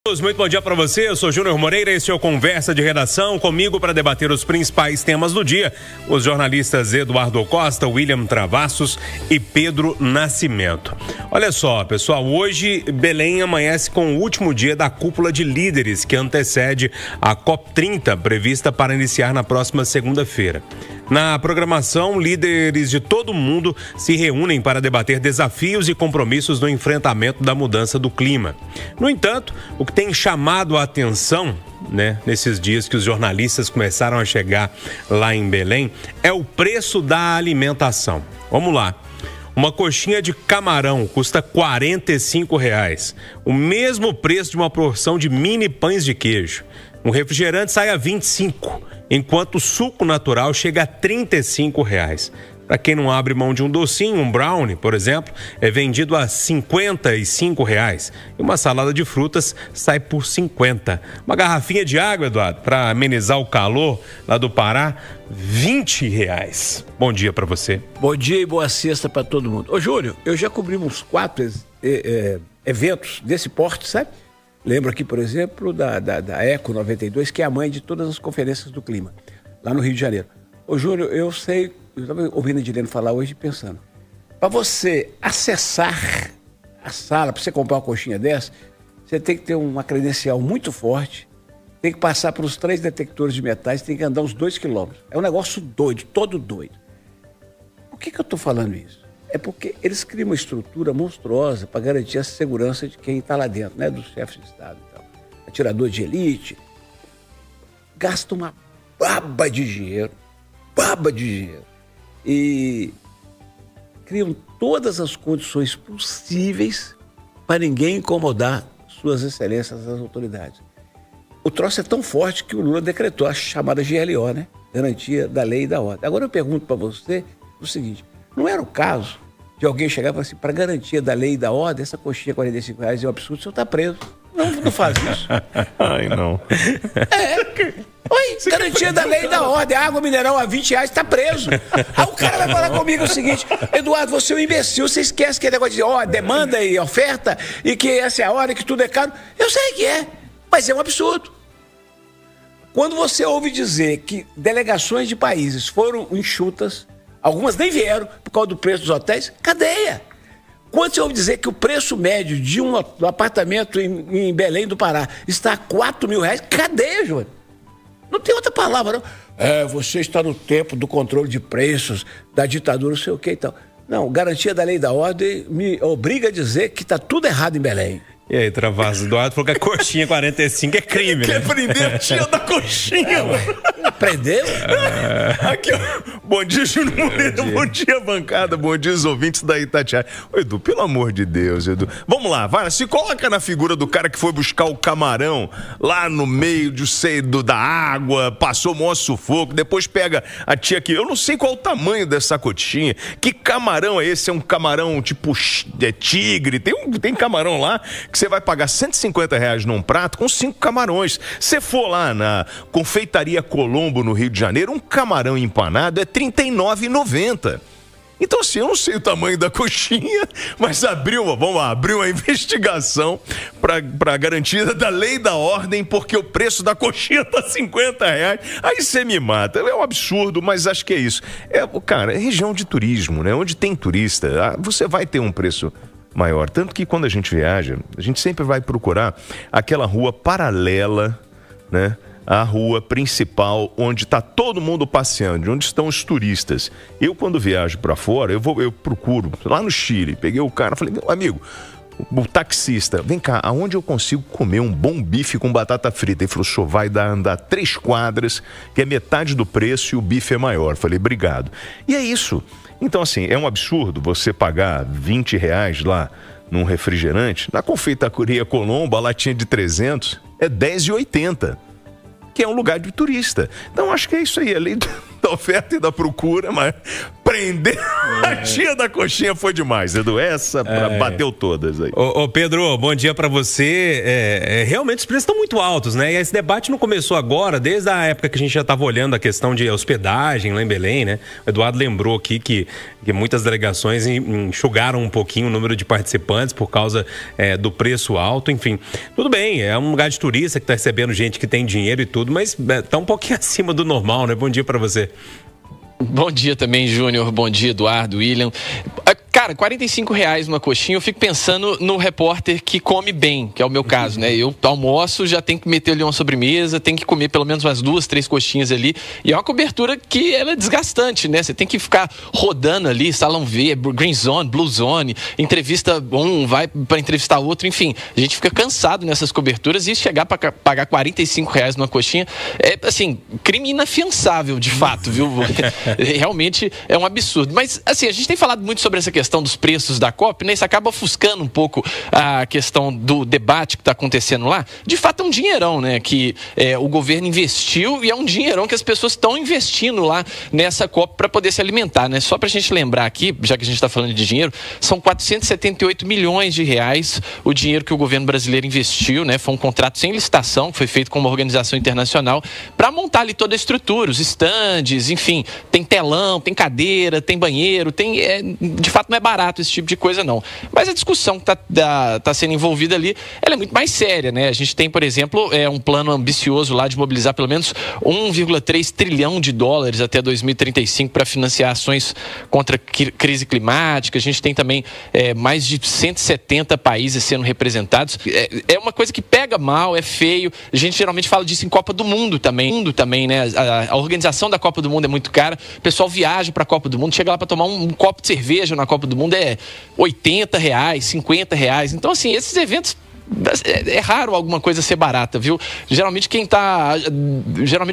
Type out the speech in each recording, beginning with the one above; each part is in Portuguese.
Muito bom dia para você, eu sou Júnior Moreira, esse é o Conversa de Redação, comigo para debater os principais temas do dia, os jornalistas Eduardo Costa, William Travassos e Pedro Nascimento. Olha só, pessoal, hoje Belém amanhece com o último dia da cúpula de líderes que antecede a COP30, prevista para iniciar na próxima segunda-feira. Na programação, líderes de todo o mundo se reúnem para debater desafios e compromissos no enfrentamento da mudança do clima. No entanto, o que tem chamado a atenção, nesses dias que os jornalistas começaram a chegar lá em Belém, é o preço da alimentação. Vamos lá. Uma coxinha de camarão custa R$ 45, o mesmo preço de uma porção de mini pães de queijo. Um refrigerante sai a R$ 25, enquanto o suco natural chega a R$ 35. Para quem não abre mão de um docinho, um brownie, por exemplo, é vendido a R$ 55. E uma salada de frutas sai por R$ 50. Uma garrafinha de água, Eduardo, para amenizar o calor lá do Pará, R$ 20. Bom dia para você. Bom dia e boa sexta para todo mundo. Ô, Júlio, eu já cobri uns 4 eventos desse porte, sabe? Lembro aqui, por exemplo, da Eco 92, que é a mãe de todas as conferências do clima, lá no Rio de Janeiro. Ô, Júlio, eu estava ouvindo a Edilene falar hoje e pensando, para você acessar a sala, para você comprar uma coxinha dessa, você tem que ter uma credencial muito forte, tem que passar por os 3 detectores de metais, tem que andar uns 2 quilômetros. É um negócio doido, todo doido. Por que eu estou falando isso? É porque eles criam uma estrutura monstruosa para garantir a segurança de quem está lá dentro, dos chefes de Estado e tal. Atirador de elite. Gasta uma baba de dinheiro. E criam todas as condições possíveis para ninguém incomodar suas excelências, as autoridades. O troço é tão forte que o Lula decretou a chamada GLO, Garantia da Lei e da Ordem. Agora eu pergunto para você o seguinte, não era o caso de alguém chegar e falar assim, para garantia da lei e da ordem, essa coxinha R$ 45 é um absurdo, o senhor está preso. Não faz isso. Ai, não. Garantia da lei e da ordem, água mineral a R$ 20, está preso. Aí o cara vai falar comigo o seguinte, Eduardo, você é um imbecil, você esquece que é negócio de demanda e oferta, e que essa é a hora, que tudo é caro. Eu sei que é, mas é um absurdo. Quando você ouve dizer que delegações de países foram enxutas, algumas nem vieram por causa do preço dos hotéis, cadeia. Quando você ouve dizer que o preço médio de um apartamento em Belém do Pará está a R$ 4.000, cadeia, Júnior. Não tem outra palavra, não. Você está no tempo do controle de preços, da ditadura, não sei o que e tal. Não, garantia da lei e da ordem me obriga a dizer que está tudo errado em Belém. E aí, Travassos, Eduardo falou que a coxinha 45 é crime, Quer prender o tio da coxinha, Prendeu? Aqui, ó. Bom dia, Júnior Moreira. Bom dia, bancada. Bom dia, os ouvintes da Itatiaia. Ô, Edu, pelo amor de Deus, Edu. Vamos lá, vai. Se coloca na figura do cara que foi buscar o camarão lá no meio da água, passou o maior sufoco, depois pega a tia aqui. Eu não sei qual o tamanho dessa coxinha. Que camarão é esse? É um camarão tipo tigre? Tem camarão lá que você vai pagar R$150 num prato com 5 camarões. Se for lá na Confeitaria Colombo, no Rio de Janeiro, um camarão empanado é R$ 39,90. Então, assim, eu não sei o tamanho da coxinha, mas abriu uma investigação para garantia da lei e da ordem, porque o preço da coxinha tá R$50. Aí você me mata. É um absurdo, mas acho que é isso. Cara, é região de turismo, Onde tem turista, você vai ter um preço maior. Tanto que quando a gente viaja, a gente sempre vai procurar aquela rua paralela, a rua principal, onde está todo mundo passeando, onde estão os turistas. Eu, quando viajo para fora, eu procuro, lá no Chile, peguei o cara, falei, meu amigo, o taxista, vem cá, aonde eu consigo comer um bom bife com batata frita? Ele falou, senhor, vai andar 3 quadras, que é metade do preço e o bife é maior. Falei, obrigado. E é isso. Então, assim, é um absurdo você pagar R$20 lá num refrigerante. Na Confeitaria Colombo, a latinha de 300 é R$10,80. Que é um lugar de turista. Então, acho que é isso aí. A lei da da oferta e da procura, mas prender a tia da coxinha foi demais, Edu. Essa bateu todas aí. Ô Pedro, bom dia pra você. Realmente os preços estão muito altos, né? E esse debate não começou agora, desde a época que a gente já estava olhando a questão de hospedagem lá em Belém, né? O Eduardo lembrou aqui que muitas delegações enxugaram um pouquinho o número de participantes por causa do preço alto, enfim. Tudo bem, é um lugar de turista que está recebendo gente que tem dinheiro e tudo, mas tá um pouquinho acima do normal, né? Bom dia pra você. Bom dia também, Júnior. Bom dia, Eduardo, William. Cara, R$45 uma coxinha, eu fico pensando no repórter que come bem, que é o meu caso, né? Eu almoço, já tenho que meter ali uma sobremesa, tenho que comer pelo menos umas 2, 3 coxinhas ali. E é uma cobertura que ela é desgastante, né? Você tem que ficar rodando ali, salão V, Green Zone, Blue Zone, entrevista um, vai para entrevistar outro, enfim. A gente fica cansado nessas coberturas e chegar para pagar R$45 numa coxinha é, assim, crime inafiançável, de fato, viu? Realmente é um absurdo. Mas, assim, a gente tem falado muito sobre essa questão dos preços da COP, né? Isso acaba ofuscando um pouco a questão do debate que está acontecendo lá. De fato, é um dinheirão, né? Que o governo investiu e é um dinheirão que as pessoas estão investindo lá nessa COP para poder se alimentar, né? Só para a gente lembrar aqui, já que a gente está falando de dinheiro, são 478 milhões de reais o dinheiro que o governo brasileiro investiu, né? Foi um contrato sem licitação, que foi feito com uma organização internacional para montar ali toda a estrutura, os estandes, enfim, tem telão, tem cadeira, tem banheiro, de fato não é barato esse tipo de coisa não. Mas a discussão que tá sendo envolvida ali, ela é muito mais séria, né? A gente tem, por exemplo, um plano ambicioso lá de mobilizar pelo menos 1,3 trilhão de dólares até 2035 para financiar ações contra a crise climática. A gente tem também mais de 170 países sendo representados. É uma coisa que pega mal, é feio. A gente geralmente fala disso em Copa do Mundo também, né? A organização da Copa do Mundo é muito cara. O pessoal viaja para a Copa do Mundo, chega lá para tomar um copo de cerveja na Copa do Mundo é R$80, R$50. Então, assim, esses eventos é raro alguma coisa ser barata, viu? Geralmente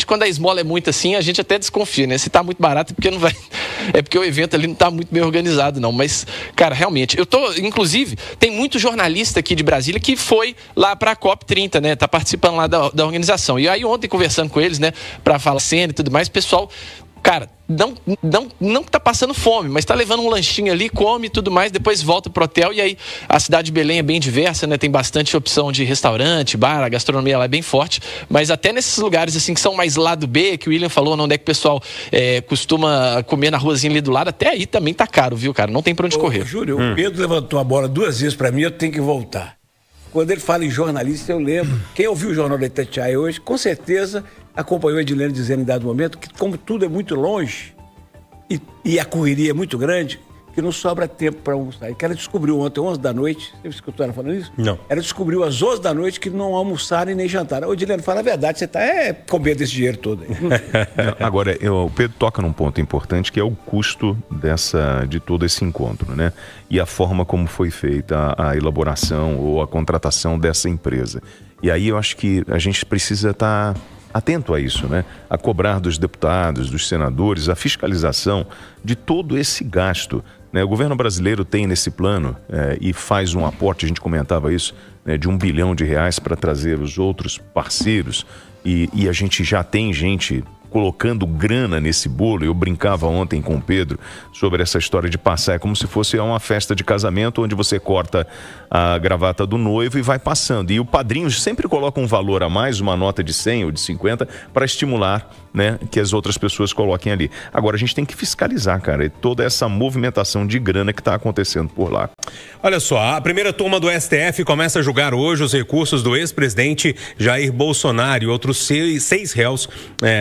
quando a esmola é muito assim, a gente até desconfia, né? Se tá muito barato é porque não vai, é porque o evento ali não tá muito bem organizado, não. Mas, cara, realmente, inclusive, tem muito jornalista aqui de Brasília que foi lá pra COP30, né? Tá participando lá da organização. E aí ontem, conversando com eles, né, pra falar cena e tudo mais, o pessoal, cara, não tá passando fome, mas tá levando um lanchinho ali, come e tudo mais, depois volta pro hotel. E aí a cidade de Belém é bem diversa, né? Tem bastante opção de restaurante, bar, a gastronomia lá é bem forte. Mas até nesses lugares assim que são mais lado B, que o William falou, onde é que o pessoal costuma comer na ruazinha ali do lado, até aí também tá caro, viu, cara? Não tem pra onde correr. Júlio, o Pedro levantou a bola 2 vezes pra mim, eu tenho que voltar. Quando ele fala em jornalista, eu lembro. Quem ouviu o Jornal da Itatiaia hoje, com certeza acompanhou a Edilene dizendo em dado momento que, como tudo é muito longe e a correria é muito grande, que não sobra tempo para almoçar. E que ela descobriu ontem, 11 da noite, você escutou ela falando isso? Não. Ela descobriu às 11 da noite que não almoçaram e nem jantaram. Ô, Edilene, fala a verdade, você está com medo desse dinheiro todo aí. Agora, o Pedro toca num ponto importante, que é o custo de todo esse encontro, né? E a forma como foi feita a elaboração ou a contratação dessa empresa. E aí eu acho que a gente precisa estar atento a isso, né? A cobrar dos deputados, dos senadores, a fiscalização de todo esse gasto, né? O governo brasileiro tem nesse plano e faz um aporte, a gente comentava isso, né, de R$1 bilhão para trazer os outros parceiros e a gente já tem gente colocando grana nesse bolo. Eu brincava ontem com o Pedro sobre essa história de passar. É como se fosse uma festa de casamento onde você corta a gravata do noivo e vai passando. E o padrinho sempre coloca um valor a mais, uma nota de 100 ou de 50, para estimular, né, que as outras pessoas coloquem ali. Agora, a gente tem que fiscalizar, cara, toda essa movimentação de grana que está acontecendo por lá. Olha só, a primeira turma do STF começa a julgar hoje os recursos do ex-presidente Jair Bolsonaro e outros 6 réus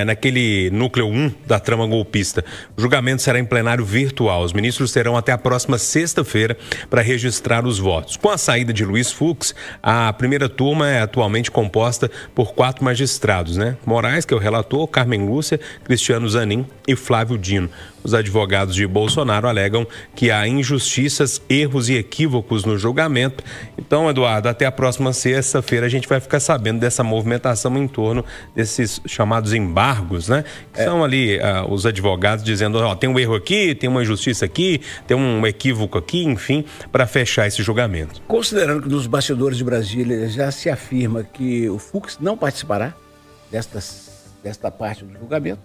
naquele núcleo 1 da trama golpista. O julgamento será em plenário virtual. Os ministros terão até a próxima sexta-feira para registrar os votos. Com a saída de Luiz Fux, a primeira turma é atualmente composta por 4 magistrados, né? Moraes, que é o relator, Carmen Lúcia, Cristiano Zanin e Flávio Dino. Os advogados de Bolsonaro alegam que há injustiças, erros e equívocos no julgamento. Então, Eduardo, até a próxima sexta-feira a gente vai ficar sabendo dessa movimentação em torno desses chamados embargos, né? Que são ali os advogados dizendo, ó, tem um erro aqui, tem uma injustiça aqui, tem um equívoco aqui, enfim, para fechar esse julgamento. Considerando que nos bastidores de Brasília já se afirma que o Fux não participará desta parte do julgamento,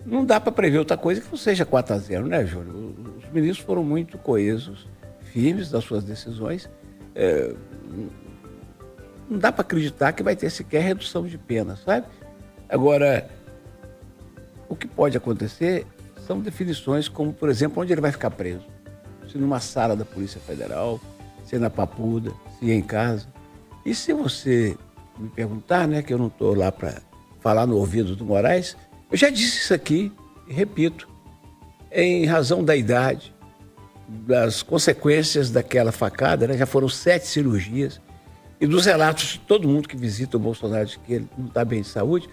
não dá para prever outra coisa que não seja 4-0, né, Júlio? Os ministros foram muito coesos, firmes nas suas decisões. Não dá para acreditar que vai ter sequer redução de pena, sabe? Agora, o que pode acontecer são definições como, por exemplo, onde ele vai ficar preso. Se numa sala da Polícia Federal, se na Papuda, se em casa. E se você me perguntar, né, que eu não estou lá para falar no ouvido do Moraes, eu já disse isso aqui e repito, em razão da idade, das consequências daquela facada, né, já foram 7 cirurgias, e dos relatos de todo mundo que visita o Bolsonaro de que ele não está bem de saúde,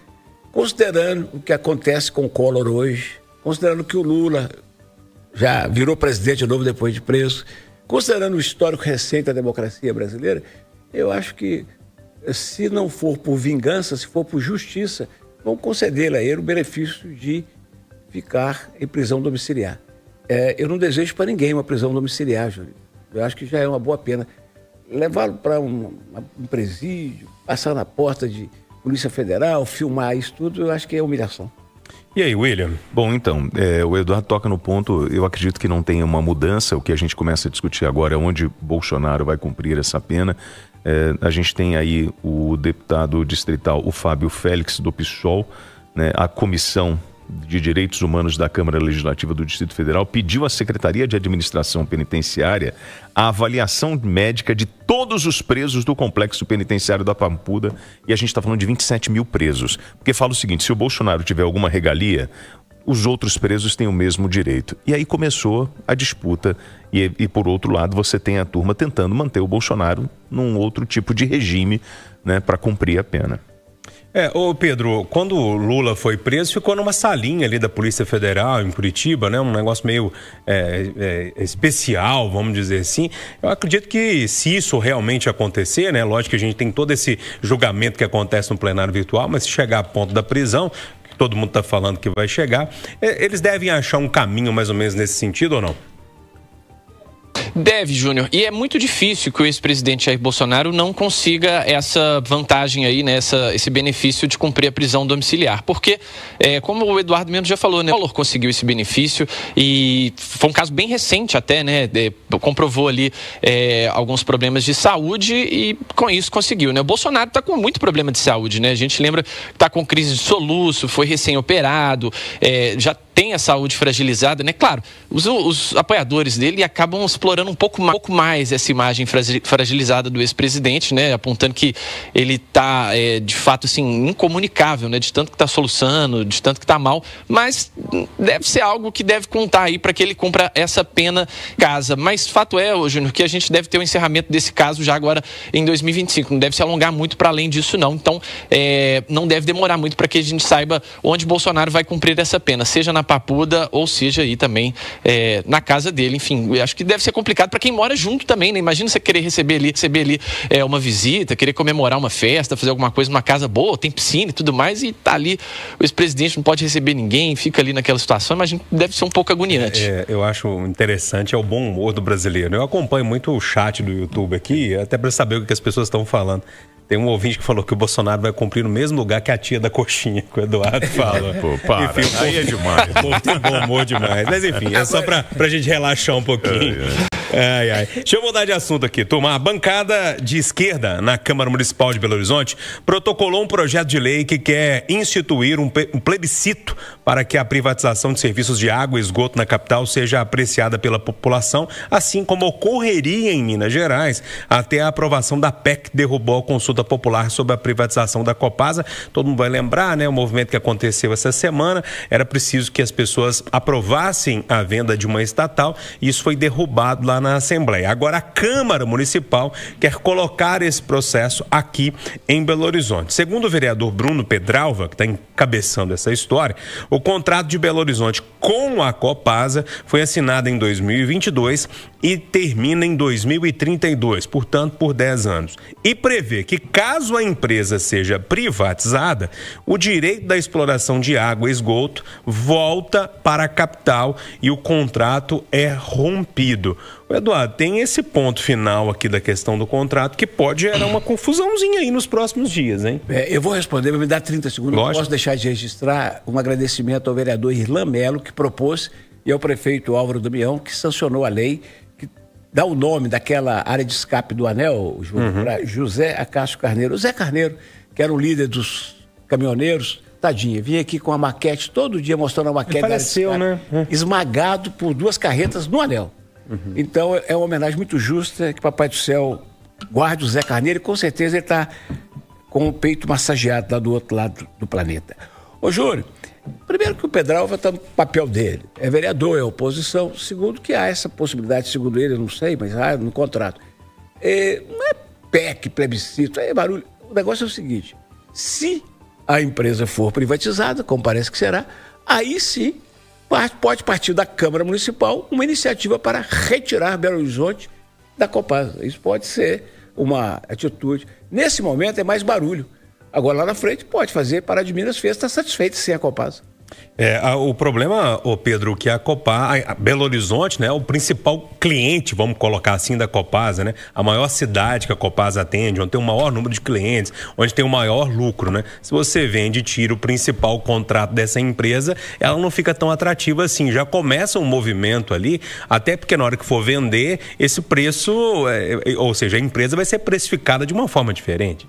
considerando o que acontece com o Collor hoje, considerando que o Lula já virou presidente de novo depois de preso, considerando o histórico recente da democracia brasileira, eu acho que, se não for por vingança, se for por justiça, vão conceder a ele o benefício de ficar em prisão domiciliar. Eu não desejo para ninguém uma prisão domiciliar, Júlio. Eu acho que já é uma boa pena. Levá-lo para um presídio, passar na porta de Polícia Federal, filmar isso tudo, eu acho que é humilhação. E aí, William? Bom, então, o Eduardo toca no ponto, eu acredito que não tenha uma mudança. O que a gente começa a discutir agora é onde Bolsonaro vai cumprir essa pena. A gente tem aí o deputado distrital, o Fábio Félix, do PSOL, né, a Comissão de Direitos Humanos da Câmara Legislativa do Distrito Federal pediu à Secretaria de Administração Penitenciária a avaliação médica de todos os presos do complexo penitenciário da Papuda, e a gente está falando de 27 mil presos. Porque fala o seguinte, se o Bolsonaro tiver alguma regalia, os outros presos têm o mesmo direito. E aí começou a disputa e por outro lado, você tem a turma tentando manter o Bolsonaro num outro tipo de regime, né, para cumprir a pena. Ô Pedro, quando o Lula foi preso, ficou numa salinha ali da Polícia Federal, em Curitiba, né? Um negócio meio especial, vamos dizer assim. Eu acredito que se isso realmente acontecer, né? Lógico que a gente tem todo esse julgamento que acontece no plenário virtual, mas se chegar a ponto da prisão, que todo mundo está falando que vai chegar, eles devem achar um caminho mais ou menos nesse sentido ou não? Deve, Júnior. E é muito difícil que o ex-presidente Jair Bolsonaro não consiga essa vantagem aí, né, esse benefício de cumprir a prisão domiciliar. Porque, como o Eduardo mesmo já falou, né, o Collor conseguiu esse benefício e foi um caso bem recente até, né, comprovou ali alguns problemas de saúde e com isso conseguiu, né. O Bolsonaro está com muito problema de saúde, né. A gente lembra que está com crise de soluço, foi recém-operado, já tem a saúde fragilizada, né? Claro, os apoiadores dele acabam explorando um pouco mais essa imagem fragilizada do ex-presidente, né? Apontando que ele está, de fato, assim, incomunicável, né? De tanto que está soluçando, de tanto que está mal, mas deve ser algo que deve contar aí para que ele cumpra essa pena em casa. Mas fato é, Júnior, que a gente deve ter o encerramento desse caso já agora em 2025. Não deve se alongar muito para além disso, não. Então, não deve demorar muito para que a gente saiba onde Bolsonaro vai cumprir essa pena, seja na Papuda ou seja aí também na casa dele. Enfim, eu acho que deve ser complicado para quem mora junto também, né? Imagina você querer receber ali uma visita, querer comemorar uma festa, fazer alguma coisa numa casa boa, tem piscina e tudo mais, e tá ali, o ex-presidente não pode receber ninguém, fica ali naquela situação. Imagina, deve ser um pouco agoniante. Eu acho interessante o bom humor do brasileiro. Eu acompanho muito o chat do YouTube aqui, até para saber o que as pessoas estão falando. Tem um ouvinte que falou que o Bolsonaro vai cumprir no mesmo lugar que a tia da coxinha, que o Eduardo fala. Pô, para. Enfim, aí é demais. O povo tem bom humor demais. Mas enfim, é só pra gente relaxar um pouquinho. Deixa eu mudar de assunto aqui, turma. A bancada de esquerda na Câmara Municipal de Belo Horizonte protocolou um projeto de lei que quer instituir um plebiscito para que a privatização de serviços de água e esgoto na capital seja apreciada pela população, assim como ocorreria em Minas Gerais até a aprovação da PEC que derrubou a consulta popular sobre a privatização da Copasa. Todo mundo vai lembrar, né? O movimento que aconteceu essa semana, era preciso que as pessoas aprovassem a venda de uma estatal, e isso foi derrubado lá na Assembleia. Agora a Câmara Municipal quer colocar esse processo aqui em Belo Horizonte. Segundo o vereador Bruno Pedralva, que está encabeçando essa história, o contrato de Belo Horizonte com a Copasa foi assinado em 2022 e termina em 2032, portanto, por 10 anos. E prevê que, caso a empresa seja privatizada, o direito da exploração de água e esgoto volta para a capital e o contrato é rompido. Eduardo, tem esse ponto final aqui da questão do contrato que pode gerar uma confusãozinha aí nos próximos dias, hein? Eu vou responder, mas me dá 30 segundos. Lógico. Não posso deixar de registrar um agradecimento ao vereador Irlan Melo, que propôs, e ao prefeito Álvaro Damião, que sancionou a lei que dá o nome daquela área de escape do Anel, para José Acácio Carneiro. O Zé Carneiro, que era o líder dos caminhoneiros, tadinha, vinha aqui com a maquete, todo dia mostrando a maquete da área de escape, né? Esmagado por 2 carretas no Anel. Então é uma homenagem muito justa, que Papai do Céu guarde o Zé Carneiro, e com certeza ele está com o peito massageado lá do outro lado do planeta. Ô Júlio, primeiro que o Pedralva está no papel dele, é vereador, é oposição. Segundo que há essa possibilidade, segundo ele, eu não sei, mas há no contrato. Não é PEC, plebiscito, é barulho. O negócio é o seguinte, se a empresa for privatizada, como parece que será, aí sim pode partir da Câmara Municipal uma iniciativa para retirar Belo Horizonte da Copasa. Isso pode ser uma atitude. Nesse momento é mais barulho. Agora lá na frente pode fazer. Pará de Minas fez, está satisfeito sem a Copasa. O problema, Pedro, que a Belo Horizonte, né, é o principal cliente, vamos colocar assim, da Copasa, né? A maior cidade que a Copasa atende, onde tem o maior número de clientes, onde tem o maior lucro, né? Se você vende e tira o principal contrato dessa empresa, ela não fica tão atrativa assim. Já começa um movimento ali, até porque na hora que for vender, esse preço, ou seja, a empresa vai ser precificada de uma forma diferente.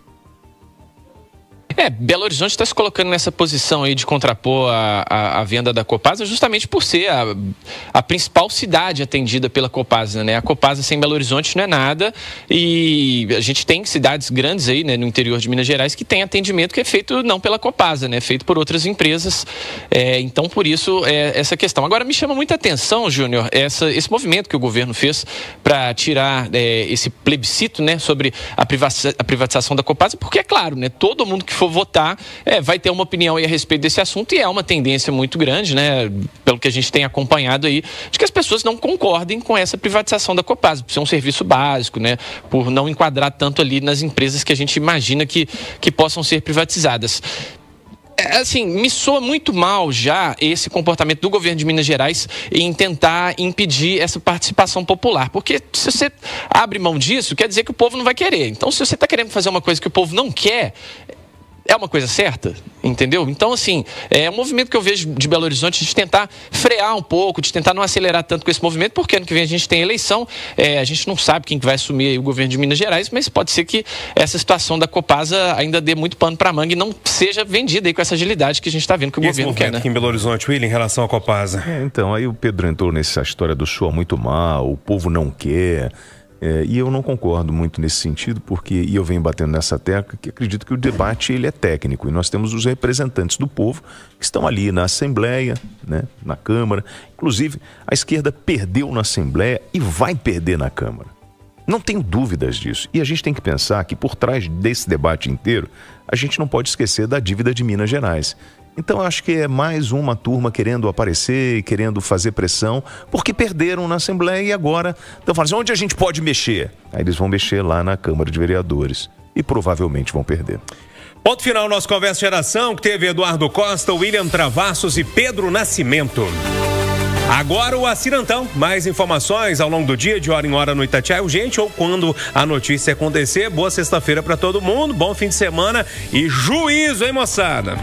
Belo Horizonte está se colocando nessa posição aí de contrapor a venda da Copasa justamente por ser a principal cidade atendida pela Copasa, né? A Copasa sem Belo Horizonte não é nada, e a gente tem cidades grandes aí, né, no interior de Minas Gerais que tem atendimento que é feito não pela Copasa, né? Feito por outras empresas, então por isso essa questão. Agora me chama muita atenção, Júnior, esse movimento que o governo fez para tirar esse plebiscito, né, sobre a privatização da Copasa, porque é claro, né, todo mundo que for votar vai ter uma opinião aí a respeito desse assunto, e é uma tendência muito grande, né, pelo que a gente tem acompanhado aí, de que as pessoas não concordem com essa privatização da Copasa, por ser um serviço básico, né, por não enquadrar tanto ali nas empresas que a gente imagina que possam ser privatizadas. Assim, me soa muito mal já esse comportamento do governo de Minas Gerais em tentar impedir essa participação popular, porque se você abre mão disso, quer dizer que o povo não vai querer. Então, se você está querendo fazer uma coisa que o povo não quer, é uma coisa certa, entendeu? Então, assim, é um movimento que eu vejo de Belo Horizonte de tentar frear um pouco, de tentar não acelerar tanto com esse movimento, porque ano que vem a gente tem eleição, a gente não sabe quem que vai assumir aí o governo de Minas Gerais, mas pode ser que essa situação da Copasa ainda dê muito pano para manga e não seja vendida aí com essa agilidade que a gente está vendo que o governo quer, né? Aqui em Belo Horizonte, William, em relação à Copasa. Então, aí o Pedro entrou nessa história do soa muito mal, o povo não quer. E eu não concordo muito nesse sentido, porque, e eu venho batendo nessa tecla, que acredito que o debate ele é técnico, e nós temos os representantes do povo que estão ali na Assembleia, né, na Câmara. Inclusive, a esquerda perdeu na Assembleia e vai perder na Câmara. Não tenho dúvidas disso. E a gente tem que pensar que por trás desse debate inteiro, a gente não pode esquecer da dívida de Minas Gerais. Então, acho que é mais uma turma querendo aparecer e querendo fazer pressão, porque perderam na Assembleia e agora estão falando assim, onde a gente pode mexer? Aí eles vão mexer lá na Câmara de Vereadores e provavelmente vão perder. Ponto final, nosso Conversa Geração, que teve Eduardo Costa, William Travassos e Pedro Nascimento. Agora o Acirantão. Mais informações ao longo do dia, de hora em hora no Itatiaia Urgente ou quando a notícia acontecer. Boa sexta-feira para todo mundo, bom fim de semana e juízo, hein, moçada?